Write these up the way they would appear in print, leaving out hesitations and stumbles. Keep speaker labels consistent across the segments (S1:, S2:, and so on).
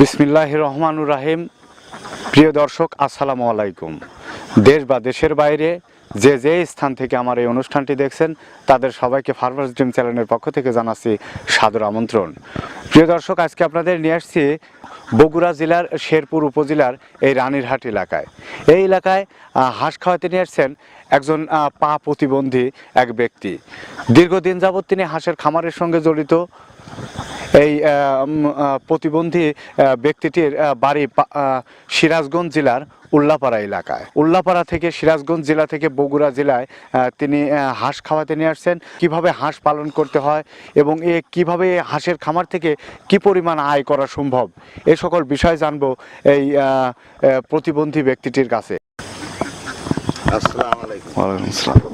S1: বিসমিল্লাহির রহমানুর রাহিম। প্রিয় দর্শক, আসসালামু আলাইকুম। দেশ বা দেশের বাইরে যে স্থান থেকে আমার এই অনুষ্ঠানটি দেখছেন তাদের সবাইকে ফার্মার্স ড্রিম চ্যানেলের পক্ষ থেকে জানাচ্ছি সাদর আমন্ত্রণ। প্রিয় দর্শক, আজকে আপনাদের নিয়ে আসছি বগুড়া জেলার শেরপুর উপজেলার এই রানীরহাট এলাকায়। এই এলাকায় হাঁস খাওয়াতে নিয়ে আসছেন একজন পা প্রতিবন্ধী এক ব্যক্তি। দীর্ঘদিন যাবৎ তিনি হাঁসের খামারের সঙ্গে জড়িত। এই প্রতিবন্ধী ব্যক্তিটির বাড়ি সিরাজগঞ্জ জেলার উল্লাপাড়া এলাকায়। উল্লাপাড়া থেকে সিরাজগঞ্জ জেলা থেকে বগুড়া জেলায় তিনি হাঁস খাওয়াতে নিয়ে আসছেন। কীভাবে হাঁস পালন করতে হয় এবং কীভাবে হাঁসের খামার থেকে কী পরিমাণ আয় করা সম্ভব, এ সকল বিষয় জানবো এই প্রতিবন্ধী ব্যক্তিটির কাছে।
S2: আসসালামু আলাইকুম।
S1: ওয়ালাইকুম আসসালাম।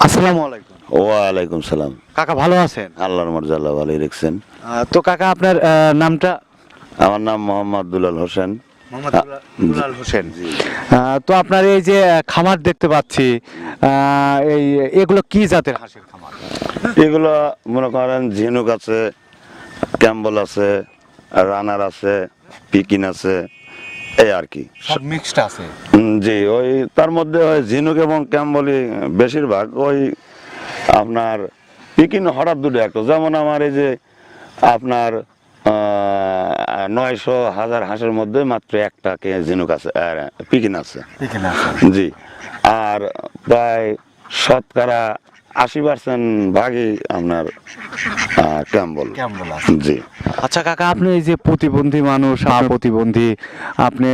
S1: আসসালামু আলাইকুম।
S2: ওয়ালাইকুম সালাম।
S1: কাকা ভালো আছেন?
S2: আল্লাহর মর্যাদা ভালোই রেখেছেন।
S1: তো কাকা, আপনার নামটা?
S2: আমার নাম মোহাম্মদ দুলাল হোসেন।
S1: মোহাম্মদ দুলাল হোসেন। তো আপনার এই যে খামার দেখতে পাচ্ছি, এগুলো কি জাতের হাঁসের খামার?
S2: এগুলো মনে করেন ঝিনুক আছে, ক্যাম্বল আছে, রানার আছে, পিকিন আছে, এই আর কি
S1: সব মিক্সড আছে।
S2: জি, ওই তার মধ্যে ওই ঝিনুক এবং ক্যাম্বলই বেশিরভাগ। ওই আপনার পিকিন হঠাৎ দুটো একটা, যেমন আমার এই যে আপনার 900,000 হাঁসের মধ্যে মাত্র একটা ঝিনুক আছে, পিকিন আছে। জি, আর প্রায় শতকরা 80% ভাগই আপনার ক্যাম্বল। জি।
S1: আচ্ছা কাকা, আপনি এই যে প্রতিবন্ধী মানুষ, প্রতিবন্ধী, আপনি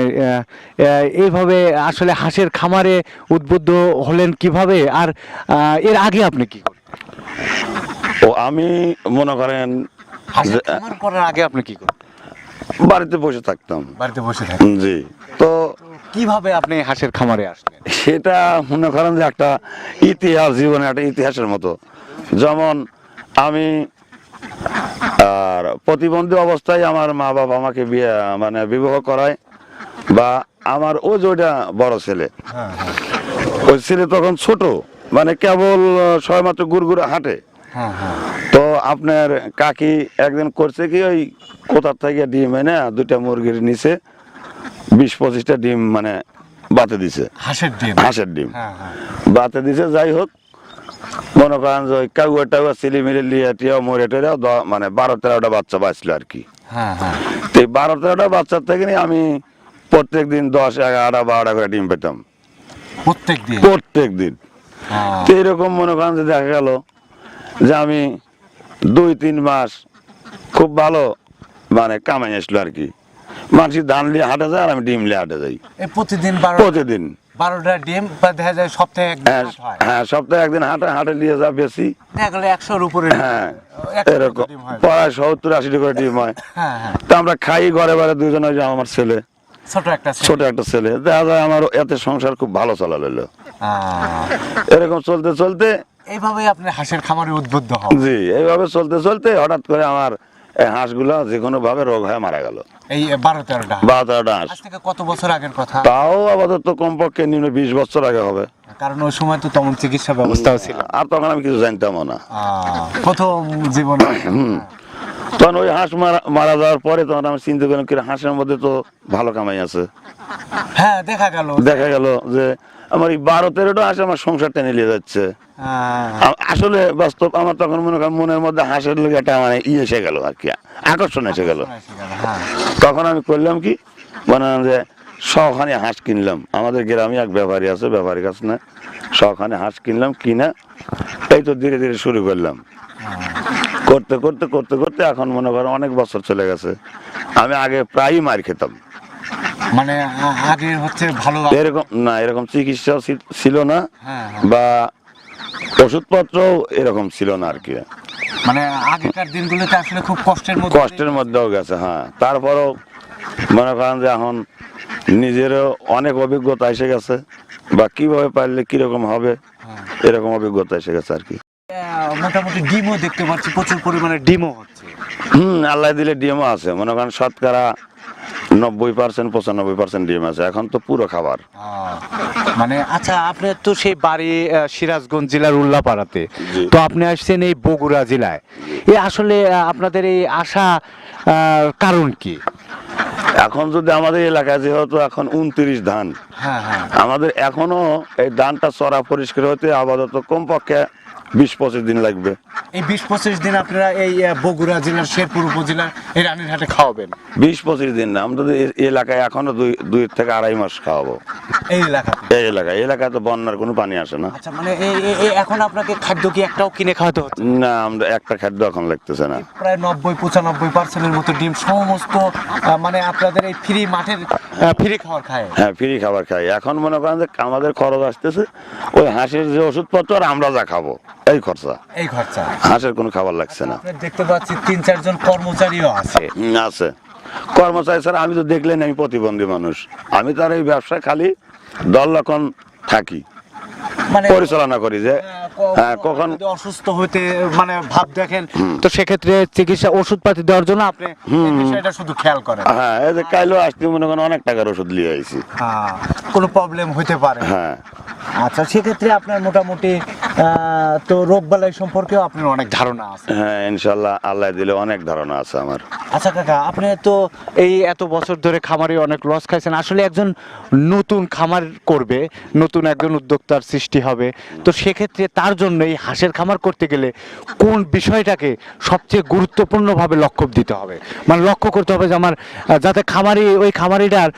S1: এইভাবে আসলে হাঁসের খামারে উদ্বুদ্ধ হলেন কিভাবে, আর এর আগে আপনি কি করতেন?
S2: ও আমি মনে করেন
S1: হাঁসের খামার করার আগে আপনি কি করতেন?
S2: বাড়িতে বসে থাকতাম।
S1: বাড়িতে বসে থাকতেন?
S2: জি। তো
S1: কিভাবে আপনি হাঁসের খামারে আসলেন?
S2: সেটা মনে করেন যে একটা ইতিহাস, জীবনে একটা ইতিহাসের মতো। যেমন আমি আর প্রতিবন্ধী অবস্থায় আমার মা বাবা আমাকে বিবাহ করায়, বা আমার ও যেটা বড় ছেলে, ওই ছেলে তখন ছোট, মানে কেবল সবেমাত্র গুড়গুড়ে হাঁটে। তো আপনার কাকি একদিন করছে কি, ওই কোথার থেকে ডিম এনে দুইটা মুরগির নিচে 20-25টা ডিম মানে বাতে দিছে, হাঁসের ডিম বাতে দিছে। যাই হোক, মনে করেন যে ওই কাউয়া টাউয়া চিলি মিলি লিয়ে টিয়াও মরে টেরাও মানে 12-13টা বাচ্চা বাঁচলো আর কি। তো এই 12-13টা বাচ্চার থেকে নিয়ে আমি প্রত্যেক দিন 10, 11, 12টা করে ডিম পেতাম প্রত্যেক দিন। তো এরকম মনে করেন যে দেখা গেল যে আমি 2-3 মাস খুব ভালো মানে কামাই আসলো আর কি। মানুষ ধান নিয়ে হাঁটে যায় আর আমি ডিম নিয়ে হাঁটে যাই প্রতিদিন
S1: 12টা ডিম দেখা যায় সপ্তাহে
S2: হ্যাঁ, সপ্তাহে একদিন হাটে নিয়ে যা বেশি
S1: 100-র উপরে।
S2: হ্যাঁ, এরকম প্রায় 70-80টা করে ডিম হয়। তো আমরা খাই ঘরে ঘরে দুজন, আমার ছেলে, ছোট একটা ছেলে, দেখা যায় আমার এতে সংসার খুব ভালো চলা হলো। এরকম চলতে চলতে
S1: এইভাবে আপনি হাঁসের খামারে উদ্বুদ্ধ হন?
S2: জি, এইভাবে চলতে চলতে হঠাৎ করে আমার এই হাঁসগুলো যে কোনো ভাবে রোগ হয়ে মারা গেল।
S1: এই 12-13টা হাঁস। আজ থেকে কত বছর আগের কথা?
S2: তাও আপাতত কমপক্ষে নিম্ন 20 বছর আগে হবে।
S1: কারণ ওই সময় তো তেমন চিকিৎসা ব্যবস্থাও ছিল,
S2: আর তখন আমি কিছু জানতাম না।
S1: প্রথম জীবন।
S2: তখন ওই হাঁস মারা যাওয়ার পরে তখন আমি চিন্তা করলাম কি, হাঁসের মধ্যে তো ভালো কামাই আছে।
S1: হ্যাঁ, দেখা গেল
S2: যে আমার এই 12-13টা হাঁস আমার সংসার টেনে নিয়ে যাচ্ছে। আসলে বাস্তব আমার তখন মনের মধ্যে হাঁসের লোক একটা মানে এসে গেল আর কি, আকর্ষণ এসে গেল। তখন আমি করলাম কি, মানে যে শখানে হাঁস কিনলাম। আমাদের গ্রামে এক ব্যাপারী আছে, ব্যাপারীর কাছে না, শখানে হাঁস কিনলাম, কিনা এই তো ধীরে ধীরে শুরু করলাম। করতে করতে করতে করতে এখন মনে করো অনেক বছর চলে গেছে। আমি আগে প্রায়ই মার খেতাম,
S1: মানে আগে হচ্ছে ভালো
S2: এরকম চিকিৎসা ছিল না, বা ওষুধপত্র এরকম ছিল না আর কি।
S1: মানে আগেকার দিনগুলোতে আসলে খুব কষ্টের
S2: মধ্যেও গেছে। হ্যাঁ, তারপরও মনে করেন যে এখন নিজেরও অনেক অভিজ্ঞতা এসে গেছে, বা কিভাবে পারলে কিরকম হবে এরকম অভিজ্ঞতা এসে গেছে আর কি।
S1: মোটামুটি ডিমও দেখতে পাচ্ছি, প্রচুর পরিমাণে ডিমও হচ্ছে।
S2: আল্লাহ দিলে ডিমও আছে। মনে করেন শতকরা 90% 95% ডিম আছে, এখন তো পুরো খাবার।
S1: মানে আচ্ছা, আপনার তো সেই বাড়ি সিরাজগঞ্জ জেলার উল্লাপাড়াতে,
S2: জি।
S1: তো আপনি আসছেন এই বগুড়া জেলায়। এ আসলে আপনাদের এই আসা কারণ কি?
S2: এখন যদি আমাদের এলাকায় যেহেতু এখন 29 ধান,
S1: হ্যাঁ হ্যাঁ।
S2: আমাদের এখনো এই ধানটা চড়া পরিষ্কার হতে আপাতত কমপক্ষে 20-25 দিন লাগবে।
S1: এই 20-25 দিন আপনারা এই বগুড়া জেলার শেরপুর উপজেলার এই রানীরহাটে খাওয়াবেন?
S2: 20-25 দিন না, আমরা এই এলাকায় এখনো 2 থেকে 2.5 মাস খাওয়াবো।
S1: এই এলাকাতে?
S2: এই এলাকায় তো বন্যার কোনো পানি আসে না।
S1: আচ্ছা, মানে এখন আপনাকে খাদ্য কি একটাও কিনে খাওয়াতে হচ্ছে?
S2: না, আমরা একটা খাদ্য এখন লাগতেছে না।
S1: প্রায় 90-95% মতো ডিম সমস্ত মানে আপনাদের এই ফ্রি মাঠের ফ্রি খাবার খায়?
S2: হ্যাঁ, ফ্রি খাবার খাই। এখন মনে করেন যে আমাদের খরচ আসতেছে ওই হাঁসের যে ওষুধপত্র আর আমরা যা খাবো এই খরচা।
S1: এই খরচা?
S2: হাঁসের কোনো খাবার লাগছে না।
S1: আপনি দেখতে পাচ্ছি 3-4 জন কর্মচারীও আছে।
S2: আছে কর্মচারী স্যার, আমি তো দেখলেন আমি প্রতিবন্ধী মানুষ, আমি তার এই ব্যবসায় খালি দল লক্ষণ থাকি,
S1: মানে
S2: পরিচালনা করি যে হ্যাঁ কখন
S1: যদি অসুস্থ হতে মানে ভাব দেখেন, তো সেক্ষেত্রে চিকিৎসা ওষুধপাতি দেওয়ার জন্য আপনি এই বিষয়টা শুধু খেয়াল করেন।
S2: হ্যাঁ, এই যে কাইলেও আসতে মনে করেন অনেক টাকার ওষুধ নিয়ে আইছি।
S1: কোনো প্রবলেম হতে পারে।
S2: হ্যাঁ।
S1: আচ্ছা, সেক্ষেত্রে আপনার মোটামুটি তো রোগবালাই সম্পর্কেও আপনার অনেক ধারণা আছে?
S2: হ্যাঁ, ইনশাল্লাহ আল্লাহ দিলে অনেক ধারণা আছে আমার।
S1: আচ্ছা কাকা, আপনি তো এই এত বছর ধরে খামারে অনেক লস খাইছেন, আসলে একজন নতুন খামার করবে, নতুন একজন উদ্যোক্তার সৃষ্টি হবে, তো সেক্ষেত্রে তার জন্য এই হাঁসের খামার করতে গেলে কোন বিষয়টাকে সবচেয়ে গুরুত্বপূর্ণভাবে লক্ষ্য দিতে হবে? মানে লক্ষ্য করতে হবে যে আমার যাতে ওই খামারিটার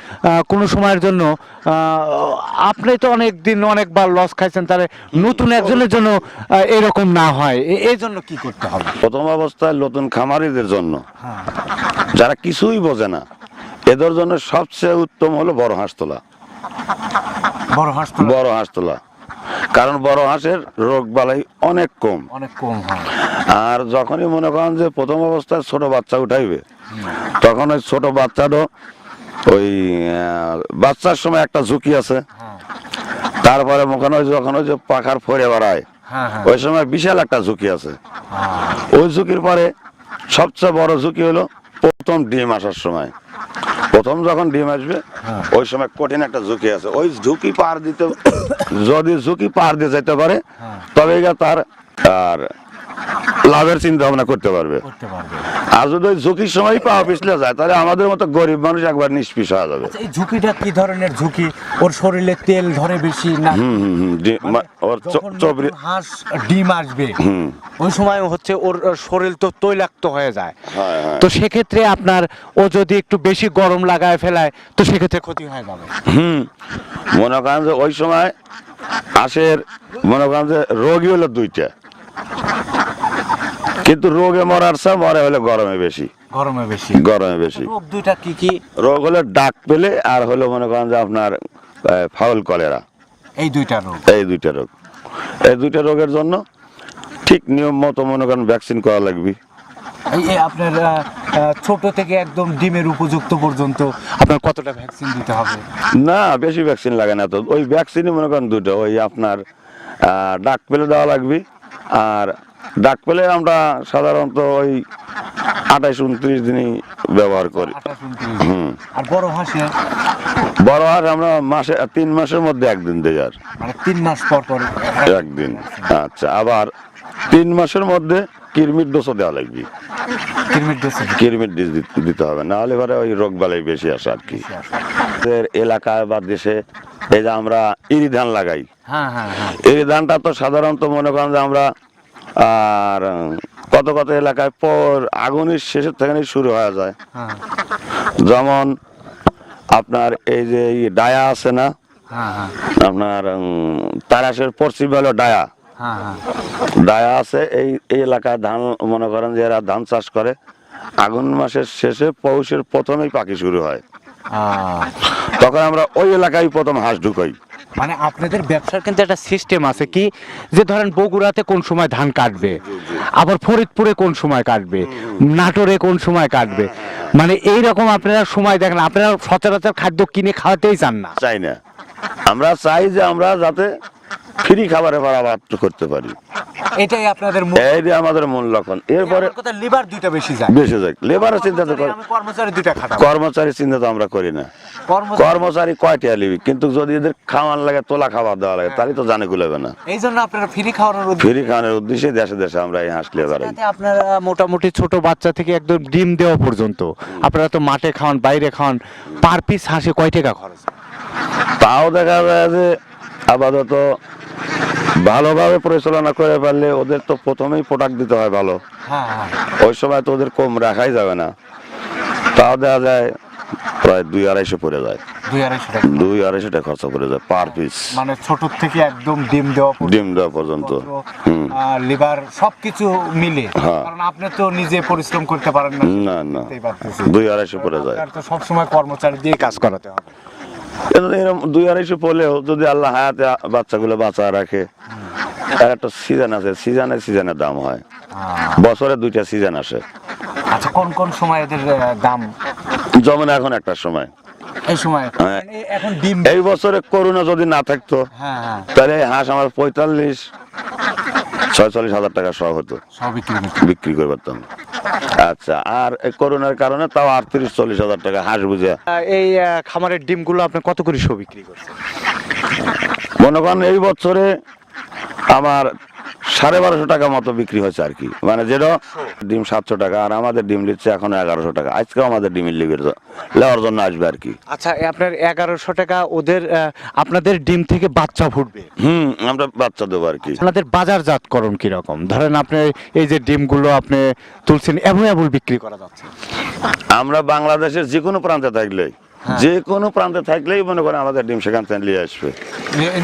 S1: কোনো সময়ের জন্য আপনি তো অনেক দিন অনেকবার লস খাইছেন, তাহলে নতুন একজনের জন্য এরকম না হয়, এই জন্য কি করতে হবে?
S2: প্রথম অবস্থায় নতুন খামারিদের জন্য,
S1: হ্যাঁ।
S2: যারা কিছুই বোঝে না, এদের জন্য সবচেয়ে উত্তম হলো বড় হাঁস তোলা।
S1: বড় হাঁস?
S2: বড় হাঁস তোলা, কারণ বড় হাঁসের রোগ বালাই অনেক কম।
S1: অনেক কম হয়।
S2: আর যখনই মনে করেন যে প্রথম অবস্থায় ছোট বাচ্চা উঠাইবে, তখন ওই ছোট বাচ্চাটা ওই বাচ্চার সময় একটা ঝুঁকি আছে, তারপরে যখন ওই যে পাখার ফরে বেড়ায় ওই সময় বিশাল একটা ঝুঁকি আছে। ওই ঝুঁকির পরে সবচেয়ে বড় ঝুঁকি হলো প্রথম ডিম আসার সময়। প্রথম যখন ডিম আসবে ওই সময় কঠিন একটা ঝুঁকি আছে, ওই ঝুঁকি পার দিতে যদি ঝুঁকি পার দিয়ে যেতে পারে তবে তার আর লাভের চিন্তা ভাবনা করতে পারবে। আর যদি ওই ঝুঁকির সময় পাওয়া পিছলে যায় তাহলে আমাদের মতো গরিব মানুষ একবার নিষ্পিস হয়ে যাবে।
S1: এই ঝুঁকিটা কি ধরনের ঝুঁকি? ওর শরীরে তেল ধরে বেশি না?
S2: ওর
S1: হাঁস ডিম আসবে ওই সময় হচ্ছে ওর শরীর তো তৈলাক্ত হয়ে যায়, তো সেক্ষেত্রে আপনার ও যদি একটু বেশি গরম লাগায় ফেলায় তো সেক্ষেত্রে ক্ষতি হয়ে যাবে।
S2: মনে করেন যে ওই সময় হাঁসের মনে করেন যে রোগী হলো 2টা, কিন্তু রোগে মরার চেয়ে মরে হলে গরমে বেশি।
S1: গরমে বেশি? গরমে বেশি। রোগ 2টা কি কি?
S2: রোগ হলো ডাক পেলে আর হলো মনে করেন যে আপনার ফাউল কলেরা।
S1: এই 2টা রোগ?
S2: এই 2টা রোগ। এই 2টা রোগের জন্য ঠিক নিয়ম মতো মনে করেন ভ্যাকসিন করা লাগবে।
S1: এই আপনার ছোট থেকে একদম ডিমের উপযুক্ত পর্যন্ত আপনার কতটা ভ্যাকসিন দিতে হবে?
S2: না, বেশি ভ্যাকসিন লাগে না তো, ওই ভ্যাকসিনই মনে করেন 2টা, ওই আপনার ডাক পেলে দেওয়া লাগবে। আর ডাক পেলে আমরা সাধারণত ওই 28-29 দিনই ব্যবহার করি।
S1: আর বড় হাঁসে?
S2: বড় হাঁস আমরা মাসে 3 মাসের মধ্যে একদিন দিই, আর
S1: মানে 3 মাস পর পর
S2: একদিন। আচ্ছা, আবার 3 মাসের মধ্যে কৃমির ডোজও দেওয়া লাগবে। কৃমির ডোজ দিতে হবে, না হলে পরে ওই রোগ বালাই বেশি আসে আর কি। এলাকায় বা দেশে এই যে আমরা ইরি ধান লাগাই, এই ধানটা তো সাধারণত মনে করেন যে আমরা আর কত এলাকায় পর আগুনের শেষের থেকে শুরু হয়ে যায়। যেমন আপনার এই যে ডায়া আছে না, আপনার তারাশের পশ্চিম হলো ডায়া, ডায়া আছে এই এলাকায় ধান মনে করেন যে এরা ধান চাষ করে আগুন মাসের শেষে পৌষের প্রথমেই পাখি শুরু হয়, তখন আমরা ওই এলাকায় প্রথম হাঁস ঢুকাই।
S1: মানে আপনাদের ব্যবসার কিন্তু একটা সিস্টেম আছে কি, যে ধরেন বগুড়াতে কোন সময় ধান কাটবে, আবার ফরিদপুরে কোন সময় কাটবে, নাটোরে কোন সময় কাটবে, মানে এইরকম আপনারা সময় দেখেন। আপনারা সচরাচর খাদ্য কিনে খাওয়াতেই চান না?
S2: চাই না, আমরা চাই যে আমরা যাতে ফ্রি খাবারে আবার করতে পারি।
S1: এটাই আপনাদের
S2: এই যে আমাদের মূল লক্ষণ। এরপরে
S1: লিভার দুইটা বেশি যায়,
S2: বেশি যায়। লেবারের চিন্তা তো
S1: আমি কর্মচারী দুইটা খাটাবো।
S2: কর্মচারী চিন্তা তো আমরা করি না। কর্মচারী কয়টা লিবি, কিন্তু যদি এদের খাওয়ান লাগে, তোলা খাবার দেওয়া লাগে, তাহলে তো জানে গুলাবে না।
S1: এই জন্য আপনারা ফ্রি খাওয়ানোর
S2: ফ্রি খাওয়ানোর উদ্দেশ্যে দেশে দেশে আমরা এই হাঁস লিয়ে বেড়াই।
S1: আপনারা মোটামুটি ছোট বাচ্চা থেকে একদম ডিম দেওয়া পর্যন্ত আপনারা তো মাঠে খাওয়ান, বাইরে খাওয়ান, পার পিস হাঁসে কয় টাকা খরচ?
S2: তাও দেখা যায় যে আপাতত ভালোভাবে পরিচালনা করে পারলে ওদের তো প্রথমেই প্রোডাক্ট দিতে হয় ভালো। ওই সময় তো ওদের কম রাখাই যাবে না। তাও দেখা যায় প্রায় 2-250 পড়ে যায়। 2-250 টাকা খরচা পড়ে যায় পার পিস,
S1: মানে ছোট থেকে একদম ডিম দেওয়া
S2: পর্যন্ত।
S1: লিভার সবকিছু মিলে, কারণ আপনি তো নিজে পরিশ্রম করতে পারেন না।
S2: না 2-250 পড়ে যায়।
S1: তো সব সময় কর্মচারী দিয়ে কাজ করাতে হবে।
S2: এরকম 2-250 পড়লেও যদি আল্লাহ হায়াতে বাচ্চাগুলো বাঁচা রাখে, তার একটা সিজন আছে, সিজনের দাম হয়। বছরে 2টা সিজন আসে।
S1: আচ্ছা, কোন কোন সময় এদের দাম?
S2: যেমন এখন একটা সময়,
S1: এই সময় এখন ডিম,
S2: এই বছরে করোনা যদি না থাকতো তাহলে হাঁস আমার 45-46 হাজার টাকা সহ হতো, বিক্রি করে পারতাম। আচ্ছা, আর এই করোনার কারণে তাও 38-40 হাজার টাকা হাঁস বুঝে।
S1: এই খামারের ডিমগুলো আপনি কত করে শো বিক্রি করছেন?
S2: মনে করেন এই বছরে আমার 1250 টাকা মতো বিক্রি হয়েছে আর কি। মানে যেটা ডিম 700 টাকা, আর আমাদের ডিম নিচ্ছে এখন 1100 টাকা। আজকেও আমাদের ডিমের লেওয়ার জন্য আসবে আর কি।
S1: আচ্ছা, আপনার 1100 টাকা, ওদের আপনাদের ডিম থেকে বাচ্চা ফুটবে?
S2: আমরা বাচ্চা দেবো আর কি।
S1: আপনাদের বাজারজাতকরণ কিরকম? ধরেন আপনি এই যে ডিমগুলো আপনি তুলছেন, অ্যাভেলেবল বিক্রি করা যাচ্ছে?
S2: আমরা বাংলাদেশের যে কোনো প্রান্তে থাকলেই মনে করেন আমাদের ডিম সেখান থেকে নিয়ে আসবে,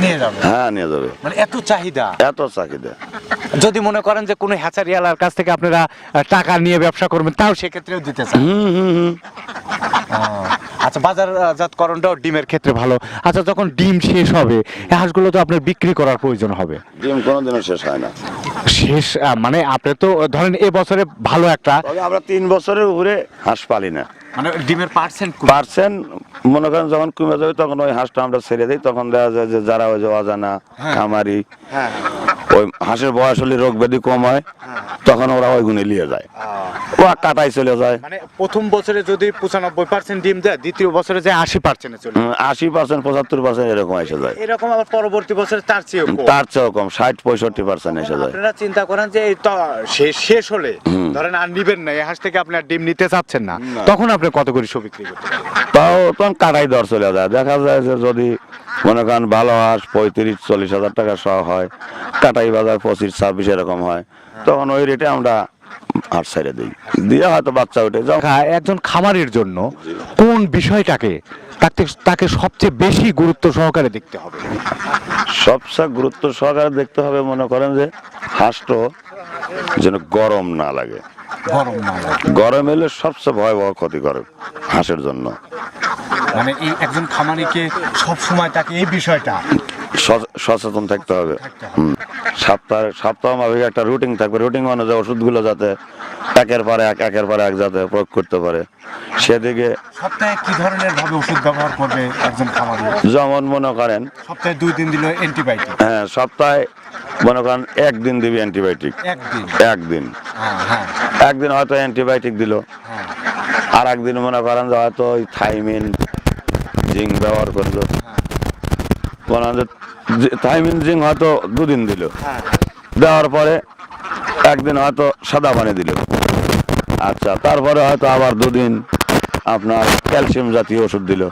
S1: নিয়ে যাবে।
S2: হ্যাঁ, নিয়ে যাবে।
S1: মানে এত চাহিদা। যদি মনে করেন যে কোনো হ্যাচারিয়ালার কাছ থেকে আপনারা টাকা নিয়ে ব্যবসা করবেন, তাও সেক্ষেত্রেও দিতে চান? আচ্ছা, বাজারজাতকরণটাও ডিমের ক্ষেত্রে ভালো। আচ্ছা, যখন ডিম শেষ হবে, এই হাঁসগুলো তো আপনার বিক্রি করার প্রয়োজন হবে।
S2: ডিম কোনোদিনও শেষ হয় না।
S1: মানে আপনি তো ধরেন এবছরে ভালো একটা,
S2: আমরা 3 বছরের উপরে হাঁস পালি না।
S1: মানে ডিমের পার্সেন্ট
S2: মনে করেন যখন কমে যাবে, তখন ওই হাঁসটা আমরা ছেড়ে দিই। তখন দেখা যায় যে যারা ওই যে অজানা খামারি, ওই হাঁসের বয়স হলে রোগ ব্যাধি কম হয়, তখন ওরা ওই গুণে নিয়ে যায়, ও কাটাই চলে যায়।
S1: মানে প্রথম বছরে যদি 95% ডিম দেয়, দ্বিতীয় বছরে যায় 80% চলে
S2: 80%, 75% এরকম এসে যায়।
S1: এরকম আবার পরবর্তী বছরে তার চেয়েও কম
S2: 60-65% এসে যায়।
S1: আপনারা চিন্তা করেন যে এই তো শেষ হলে ধরেন আর নিবেন না, এই হাঁস থেকে আপনি আর ডিম নিতে চাচ্ছেন না, তখন আপনি কত করে শো বিক্রি করতে পারেন?
S2: তাও তখন কাটাই দর চলে যায়। দেখা যায় যে যদি মনে করেন ভালো হাঁস 35-40 হাজার টাকা সহ হয়, কাটাই বাজার 25-26 এরকম হয়, তখন ওই রেটে আমরা হাঁস ছেড়ে দিই, দিয়ে হয়তো বাচ্চা উঠে যাও।
S1: একজন খামারের জন্য কোন বিষয়টাকে তাকে সবচেয়ে বেশি গুরুত্ব সহকারে দেখতে হবে?
S2: সবচেয়ে গুরুত্ব সহকারে দেখতে হবে, মনে করেন যে হাঁসটা যেন গরম না লাগে। গরম এলে সবচেয়ে ভয়াবহ ক্ষতি করে হাঁসের জন্য।
S1: মানে এই একজন খামারিকে সব সময় তাকে এই বিষয়টা
S2: সচেতন থাকতে হবে। সপ্তাহ মাফিক একটা রুটিন থাকবে। রুটিন অনুযায়ী ওষুধগুলো যাতে একের পর এক যাতে প্রয়োগ করতে পারে, সেদিকে।
S1: সপ্তাহে কি ধরনের ভাবে ওষুধ ব্যবহার করবে একজন খামারি?
S2: যেমন মনে করেন
S1: সপ্তাহে 2-3 দিন অ্যান্টিবায়োটিক।
S2: হ্যাঁ, সপ্তাহে মনে করেন একদিন দিবি অ্যান্টিবায়োটিক। একদিন হয়তো অ্যান্টিবায়োটিক দিল, আর একদিন মনে করেন যে হয়তো ওই থাইমিন জিঙ্ক ব্যবহার করলো। মনে হয় যে থাইমিন জিঙ্ক হয়তো 2 দিন দিল, দেওয়ার পরে একদিন হয়তো সাদা পানি দিল। আচ্ছা, তারপরে হয়তো আবার 2 দিন আপনার ক্যালসিয়াম জাতীয় ওষুধ দিল।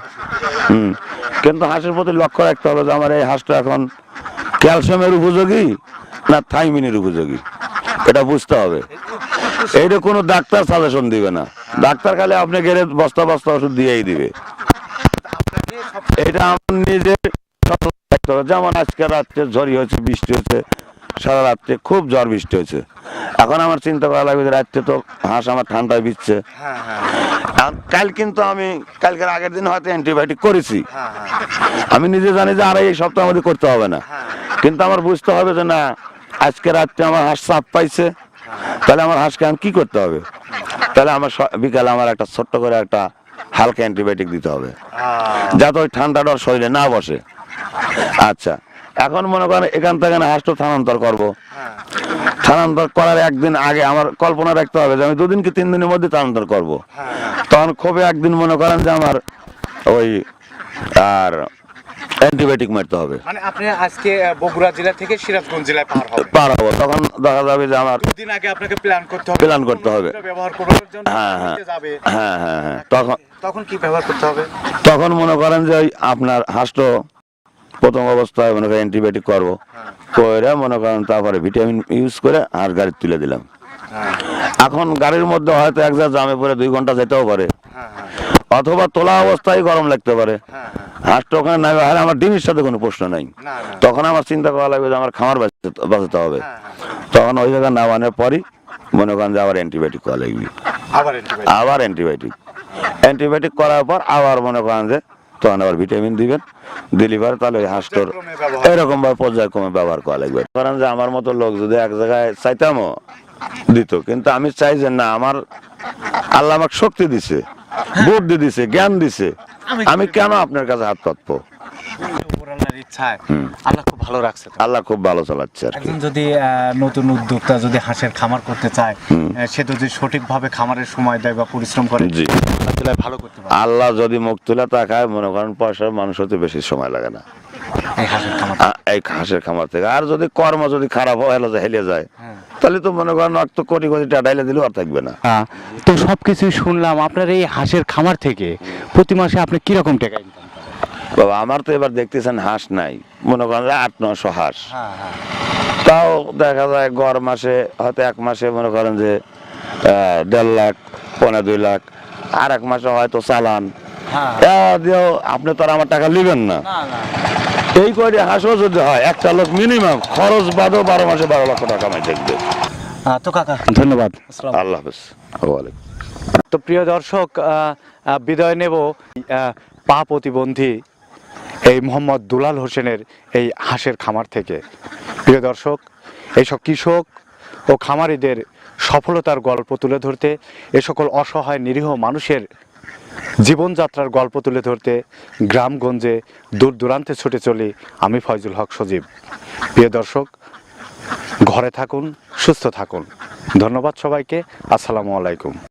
S2: কিন্তু হাঁসের প্রতি লক্ষ্য রাখতে হবে যে আমার এই হাঁসটা এখন ক্যালসিয়ামের উপযোগী না থাইমিনের উপযোগী, এটা বুঝতে হবে। এইটা কোনো ডাক্তার সাজেশন দিবে না। ডাক্তার খালি আপনি গেলে বস্তা ওষুধ দিয়েই দিবে। এটা আমার নিজের থাকতে হবে। যেমন আজকে রাত্রে ঝড়ি হয়েছে, বৃষ্টি হয়েছে, সারা রাত্রে খুব ঝড় বৃষ্টি হয়েছে। এখন আমার চিন্তা করা লাগবে যে রাত্রে তো হাঁস আমার ঠান্ডায় বিচ্ছে। কালকের আগের দিন হয়তো অ্যান্টিবায়োটিক করেছি, আমি নিজে জানি যে আর এই সপ্তাহের মধ্যে করতে হবে না। কিন্তু আমার বুঝতে হবে যে না, আজকে রাত্রে আমার হাঁস চাপ পাইছে, তাহলে আমার হাঁসকে এখন কি করতে হবে? তাহলে আমার বিকালে আমার একটা ছোট্ট করে একটা হালকা অ্যান্টিবায়োটিক দিতে হবে, যাতে ওই ঠান্ডাটা শরীরে না বসে। আচ্ছা, এখন মনে করেন এখান থেকে না হাঁসটা স্থানান্তর করবো, স্থানান্তর করার একদিন আগে আমার কল্পনা রাখতে হবে যে আমি 2 দিন কি 3 দিনের মধ্যে স্থানান্তর করবো। তখন খুবই একদিন মনে করেন যে আমার ওই আর অ্যান্টিবায়োটিক মারতে হবে।
S1: মানে আপনি আজকে বগুড়া জেলা থেকে সিরাজগঞ্জ জেলায়
S2: পার হবো, তখন দেখা যাবে যে আমার
S1: 2 দিন আগে আপনাকে প্ল্যান করতে হবে,
S2: প্ল্যান করতে হবে।
S1: ব্যবহার করার জন্য
S2: হ্যাঁ হ্যাঁ
S1: যাবে।
S2: হ্যাঁ হ্যাঁ হ্যাঁ
S1: তখন কি ব্যবহার করতে হবে?
S2: তখন মনে করেন যে ওই আপনার হাঁসটো প্রথম অবস্থায় মনে করেন অ্যান্টিবায়োটিক করবো, করে মনে করেন তারপরে ভিটামিন ইউজ করে হাঁস গাড়ি তুলে দিলাম। এখন গাড়ির মধ্যে হয়তো এক জায়গায় জামে পরে 2 ঘন্টা যেতেও পারে, অথবা তোলা অবস্থায় গরম লাগতে পারে। হাঁসটা ওখানে নামে আর আমার ডিমের সাথে কোনো প্রশ্ন নাই, তখন আমার চিন্তা করা লাগবে যে আমার খামার বাঁচাতে হবে। তখন ওই জায়গায় নামানোর পরই মনে করেন যে আবার অ্যান্টিবায়োটিক করা লাগবে, আবার অ্যান্টিবায়োটিক করার পর আবার মনে করেন যে তখন আবার ভিটামিন দিবেন, দিলি পরে তাহলে ওই হাঁসটোর এরকম ভাবে পর্যায়ক্রমে ব্যবহার করা লাগবে। কারণ যে আমার মতো লোক যদি এক জায়গায় চাইতামও দিত, কিন্তু আমি চাই যে না, আমার আল্লাহ আমাকে শক্তি দিছে, বুদ্ধি দিছে, জ্ঞান দিছে, আমি কেন আপনার কাছে হাত পাতবো?
S1: আল্লাহ খুব ভালো রাখছে।
S2: আল্লাহ খুব ভালো চালাচ্ছে আর কি।
S1: একজন যদি নতুন উদ্যোক্তা যদি হাঁসের খামার করতে চায়, সে যদি সঠিকভাবে খামারের সময় দেয় বা পরিশ্রম করে,
S2: জি,
S1: আল্লাহ ভালো করতে পারে।
S2: আল্লাহ যদি মুখ তুলে তাকায়, মনে করেন পয়সার মানুষ হতে বেশি সময় লাগে না
S1: এই হাঁসের খামার
S2: থেকে। আর যদি কর্ম যদি খারাপ হেলে যায়, তাহলে তো মনে করেন তো কোটি কোটি টাকা দিলে আর থাকবে না।
S1: তো সবকিছু শুনলাম, আপনার এই হাঁসের খামার থেকে প্রতি মাসে আপনি কিরকম টাকা ইনকাম?
S2: বাবা আমার তো এবার দেখতেছেন হাঁস নাই, মনে করেন 800-900 হাঁস, তাও দেখা যায় গড় মাসে হয়তো 1 মাসে মনে করেন যে 1.5 লাখ 1.5-2 লাখ, আর 1 মাসে হয়তো চালান দিয়েও আপনি তো আর আমার টাকা নেবেন না। এই কয়টি হাঁসও যদি হয়, একটা লোক মিনিমাম খরচ বাদও 12 মাসে 12 লক্ষ টাকা কামাই থাকবে।
S1: তো কাকা ধন্যবাদ,
S2: আল্লাহ হাফেজ।
S1: তো প্রিয় দর্শক, বিদায় নেব পা প্রতিবন্ধী এই মোহাম্মদ দুলাল হোসেনের এই হাঁসের খামার থেকে। প্রিয় দর্শক, এইসব কৃষক ও খামারিদের সফলতার গল্প তুলে ধরতে, এ সকল অসহায় নিরীহ মানুষের জীবনযাত্রার গল্প তুলে ধরতে গ্রামগঞ্জে দূর দূরান্তে ছুটে চলি আমি ফয়জুল হক সজীব। প্রিয় দর্শক, ঘরে থাকুন, সুস্থ থাকুন। ধন্যবাদ সবাইকে। আসসালামু আলাইকুম।